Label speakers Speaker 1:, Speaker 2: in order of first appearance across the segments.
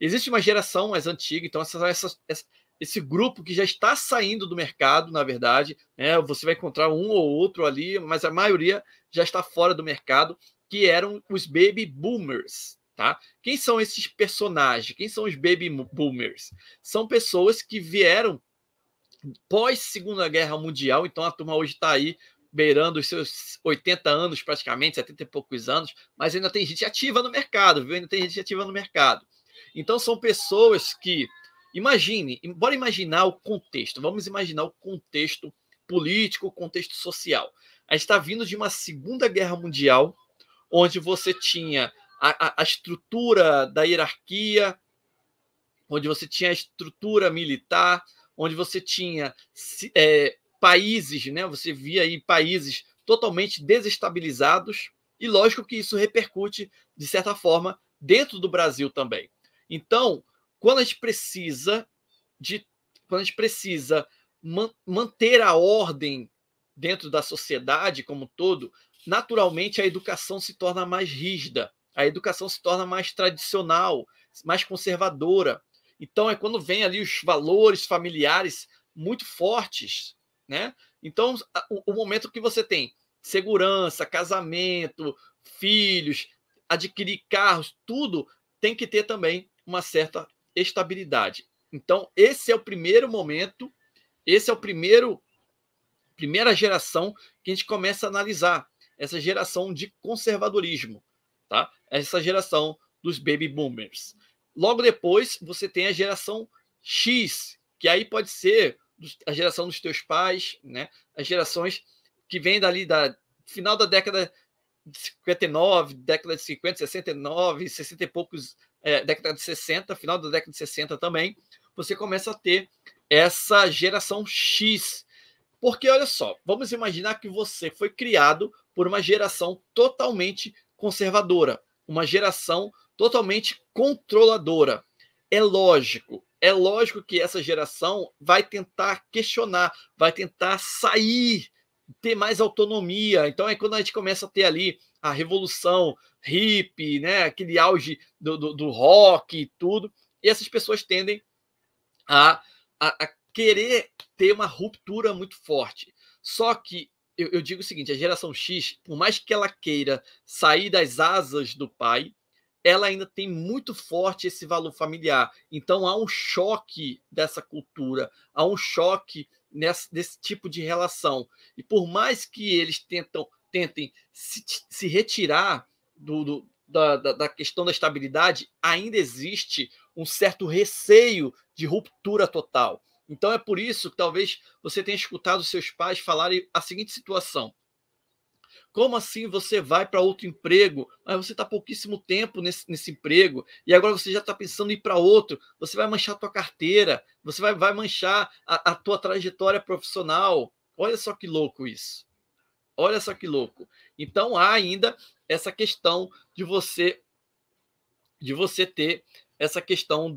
Speaker 1: Existe uma geração mais antiga, então esse grupo que já está saindo do mercado, na verdade, né? Você vai encontrar um ou outro ali, mas a maioria já está fora do mercado, que eram os baby boomers, tá? Quem são esses personagens? Quem são os baby boomers? São pessoas que vieram pós Segunda Guerra Mundial, então a turma hoje está aí beirando os seus 80 anos praticamente, 70 e poucos anos, mas ainda tem gente ativa no mercado, viu? Ainda tem gente ativa no mercado. Então são pessoas que, bora imaginar o contexto, vamos imaginar o contexto político, o contexto social. A gente está vindo de uma Segunda Guerra Mundial, onde você tinha a estrutura da hierarquia, onde você tinha a estrutura militar, onde você tinha países, né? Você via aí países totalmente desestabilizados, e lógico que isso repercute, de certa forma, dentro do Brasil também. Então, quando a gente precisa manter a ordem dentro da sociedade como um todo, naturalmente a educação se torna mais rígida, a educação se torna mais tradicional, mais conservadora. Então é quando vem ali os valores familiares muito fortes, né? Então o momento que você tem segurança, casamento, filhos, adquirir carros, tudo tem que ter também uma certa estabilidade. Então esse é o primeiro momento, esse é o primeira geração que a gente começa a analisar, essa geração de conservadorismo, tá? Essa geração dos baby boomers. Logo depois, você tem a geração X, que aí pode ser a geração dos teus pais, né? As gerações que vêm dali da final da década de 59, década de 50, 69, 60 e poucos, década de 60, final da década de 60 também, você começa a ter essa geração X. Porque, olha só, vamos imaginar que você foi criado por uma geração totalmente conservadora, uma geração totalmente controladora. É lógico que essa geração vai tentar questionar, vai tentar sair, ter mais autonomia. Então é quando a gente começa a ter ali a revolução hippie, né? Aquele auge do rock e tudo. E essas pessoas tendem a querer ter uma ruptura muito forte. Só que eu digo o seguinte: a geração X, por mais que ela queira sair das asas do pai, ela ainda tem muito forte esse valor familiar. Então há um choque dessa cultura, há um choque desse tipo de relação. E por mais que eles tentem se retirar da questão da estabilidade, ainda existe um certo receio de ruptura total. Então é por isso que talvez você tenha escutado seus pais falarem a seguinte situação: como assim você vai para outro emprego, mas você está pouquíssimo tempo nesse emprego, e agora você já está pensando em ir para outro, você vai manchar a tua carteira, você vai manchar a tua trajetória profissional. Olha só que louco isso. Olha só que louco. Então há ainda essa questão de você ter essa questão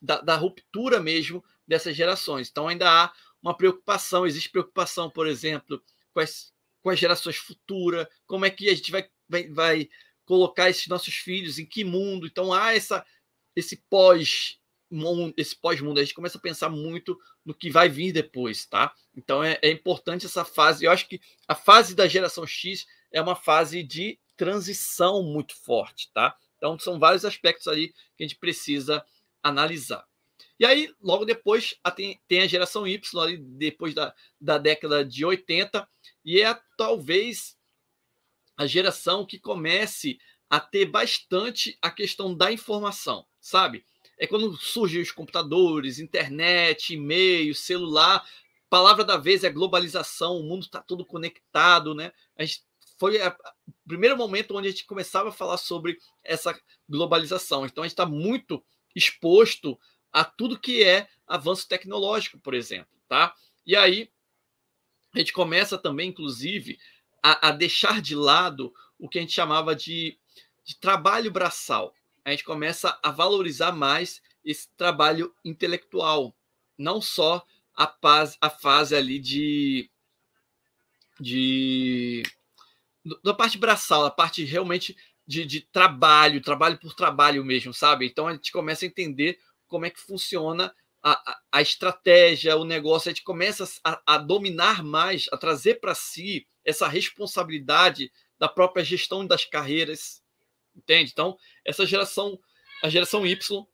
Speaker 1: da ruptura mesmo dessas gerações. Então ainda há uma preocupação, existe preocupação, por exemplo, com as gerações futuras, como é que a gente vai colocar esses nossos filhos, em que mundo. Então há esse pós-mundo, a gente começa a pensar muito no que vai vir depois, tá? Então é importante essa fase. Eu acho que a fase da geração X é uma fase de transição muito forte, tá? Então são vários aspectos ali que a gente precisa analisar. E aí, logo depois, tem a geração Y, ali depois da década de 80, e é talvez a geração que comece a ter bastante a questão da informação, sabe? É quando surgem os computadores, internet, e-mail, celular. Palavra da vez é globalização, o mundo está todo conectado, né? Foi o primeiro momento onde a gente começava a falar sobre essa globalização. Então a gente está muito exposto a tudo que é avanço tecnológico, por exemplo, tá? E aí a gente começa também, inclusive, a deixar de lado o que a gente chamava de trabalho braçal. A gente começa a valorizar mais esse trabalho intelectual, não só a fase ali da parte braçal, a parte realmente de trabalho por trabalho mesmo, sabe? Então a gente começa a entender como é que funciona a estratégia, o negócio, a gente começa a dominar mais, a trazer para si essa responsabilidade da própria gestão das carreiras, entende? Então, essa geração, a geração Y,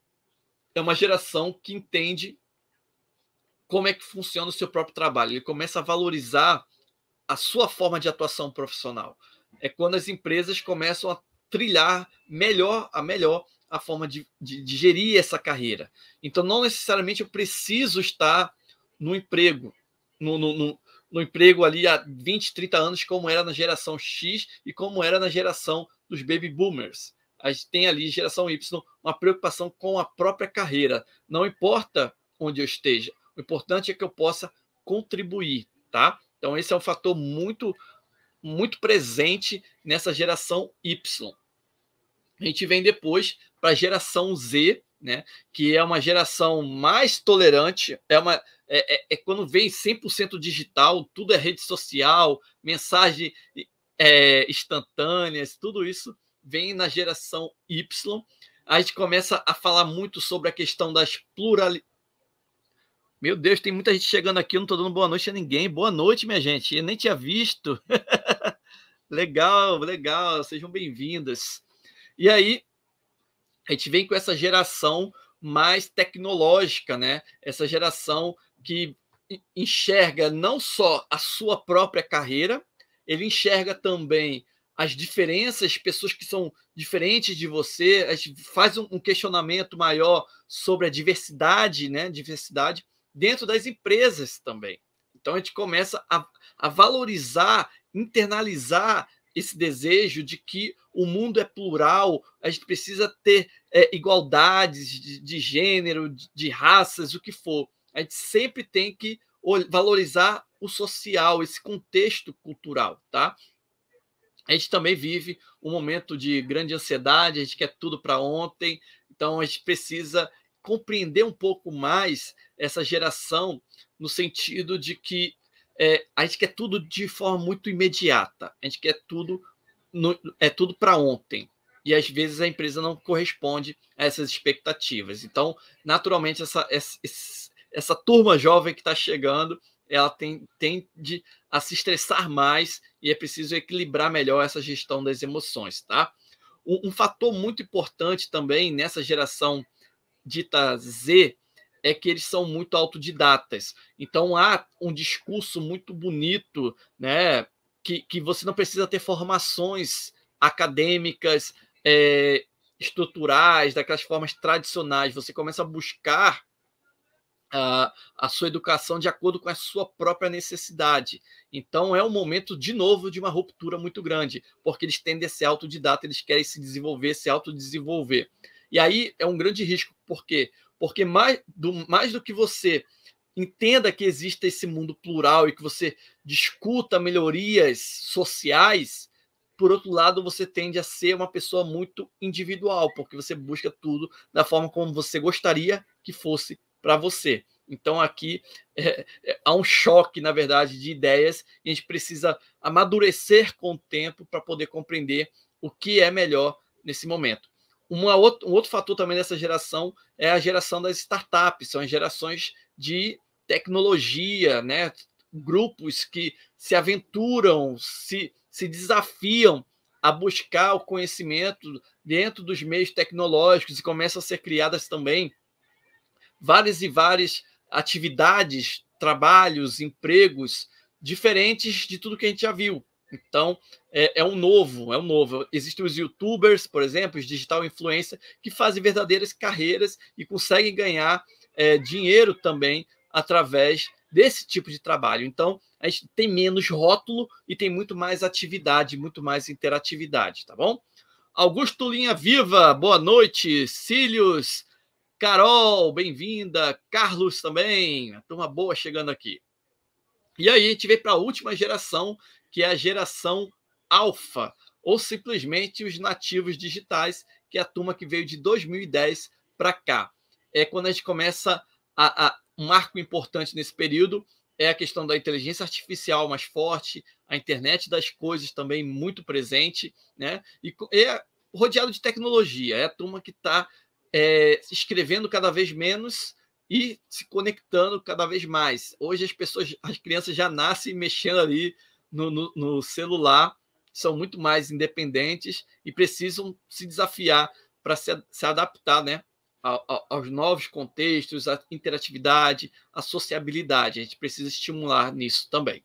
Speaker 1: é uma geração que entende como é que funciona o seu próprio trabalho. Ele começa a valorizar a sua forma de atuação profissional. É quando as empresas começam a trilhar melhor a forma de gerir essa carreira. Então, não necessariamente eu preciso estar no emprego, no emprego ali há 20, 30 anos, como era na geração X e como era na geração dos baby boomers. A gente tem ali, geração Y, uma preocupação com a própria carreira. Não importa onde eu esteja, o importante é que eu possa contribuir, tá? Então, esse é um fator muito, muito presente nessa geração Y. A gente vem depois para a geração Z, né, que é uma geração mais tolerante, é quando vem 100% digital, tudo é rede social, mensagem instantâneas, tudo isso vem na geração Y. A gente começa a falar muito sobre a questão das pluralidades. Meu Deus, tem muita gente chegando aqui, eu não estou dando boa noite a ninguém. Boa noite, minha gente, eu nem tinha visto. Legal, legal, sejam bem-vindas. E aí, a gente vem com essa geração mais tecnológica, né? Essa geração que enxerga não só a sua própria carreira, ele enxerga também as diferenças, pessoas que são diferentes de você, a gente faz um questionamento maior sobre a diversidade, né? Diversidade dentro das empresas também. Então a gente começa a valorizar, internalizar esse desejo de que o mundo é plural, a gente precisa ter igualdades de gênero, de raças, o que for. A gente sempre tem que valorizar o social, esse contexto cultural, tá? A gente também vive um momento de grande ansiedade, a gente quer tudo para ontem, então a gente precisa compreender um pouco mais essa geração no sentido de que a gente quer tudo de forma muito imediata, a gente quer tudo, tudo para ontem. E às vezes a empresa não corresponde a essas expectativas. Então, naturalmente, essa turma jovem que está chegando, ela tende a se estressar mais e é preciso equilibrar melhor essa gestão das emoções, tá? Um fator muito importante também nessa geração dita Z é que eles são muito autodidatas. Então, há um discurso muito bonito, né, que você não precisa ter formações acadêmicas, estruturais, daquelas formas tradicionais. Você começa a buscar a sua educação de acordo com a sua própria necessidade. Então, é um momento, de novo, de uma ruptura muito grande, porque eles tendem a ser autodidata, eles querem se desenvolver, se autodesenvolver. E aí é um grande risco. Por quê? Porque mais do que você entenda que existe esse mundo plural e que você discuta melhorias sociais, por outro lado, você tende a ser uma pessoa muito individual, porque você busca tudo da forma como você gostaria que fosse para você. Então, aqui há um choque, na verdade, de ideias e a gente precisa amadurecer com o tempo para poder compreender o que é melhor nesse momento. Um outro fator também dessa geração é a geração das startups, são as gerações de tecnologia, né? Grupos que se aventuram, se desafiam a buscar o conhecimento dentro dos meios tecnológicos e começam a ser criadas também várias e várias atividades, trabalhos, empregos diferentes de tudo que a gente já viu. Então, é um novo. Existem os YouTubers, por exemplo, os digital influencers, que fazem verdadeiras carreiras e conseguem ganhar dinheiro também através desse tipo de trabalho. Então, a gente tem menos rótulo e tem muito mais atividade, muito mais interatividade, tá bom? Augusto Linha Viva, boa noite. Cílios, Carol, bem-vinda. Carlos também, a turma boa chegando aqui. E aí a gente vem para a última geração, que é a geração Alpha, ou simplesmente os nativos digitais, que é a turma que veio de 2010 para cá. É quando a gente começa um marco importante nesse período é a questão da inteligência artificial mais forte, a internet das coisas também muito presente, né? E rodeado de tecnologia. É a turma que está se escrevendo cada vez menos e se conectando cada vez mais. Hoje as crianças já nascem mexendo ali no celular, são muito mais independentes e precisam se desafiar para se adaptar, né, aos novos contextos, à interatividade, à sociabilidade. A gente precisa estimular nisso também.